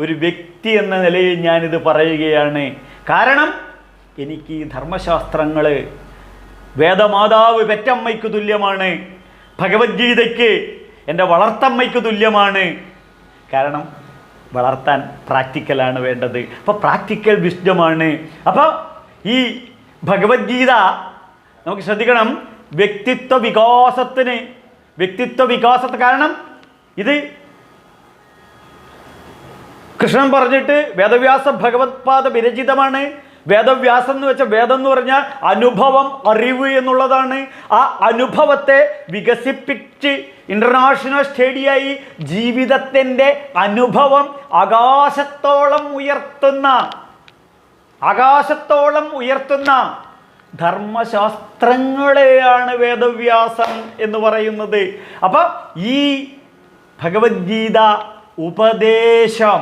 ഒരു വ്യക്തി എന്ന നിലയിൽ ഞാനിത് പറയുകയാണ്. കാരണം എനിക്ക് ഈ ധർമ്മശാസ്ത്രങ്ങൾ വേദമാതാവ് പെറ്റമ്മയ്ക്ക് തുല്യമാണ്, ഭഗവത്ഗീതയ്ക്ക് എൻ്റെ വളർത്തമ്മയ്ക്ക് തുല്യമാണ്. കാരണം വളർത്താൻ പ്രാക്ടിക്കലാണ് വേണ്ടത്. അപ്പോൾ പ്രാക്ടിക്കൽ വിസ്ഡമാണ്. അപ്പോൾ ഈ ഭഗവത്ഗീത നമുക്ക് ശ്രദ്ധിക്കണം, വ്യക്തിത്വ വികാസത്തിന് കാരണം ഇത് കൃഷ്ണൻ പറഞ്ഞിട്ട് വേദവ്യാസ ഭഗവത്പാദ വിരചിതമാണ്. വേദവ്യാസം എന്ന് വെച്ചാൽ വേദം എന്ന് പറഞ്ഞാൽ അനുഭവം, അറിവ് എന്നുള്ളതാണ്. ആ അനുഭവത്തെ വികസിപ്പിച്ച് ഇൻ്റർനാഷണൽ സ്റ്റേഡിയായി ജീവിതത്തിൻ്റെ അനുഭവം ആകാശത്തോളം ഉയർത്തുന്ന ധർമ്മശാസ്ത്രങ്ങളെയാണ് വേദവ്യാസം എന്ന് പറയുന്നത്. അപ്പം ഈ ഭഗവത്ഗീത ഉപദേശം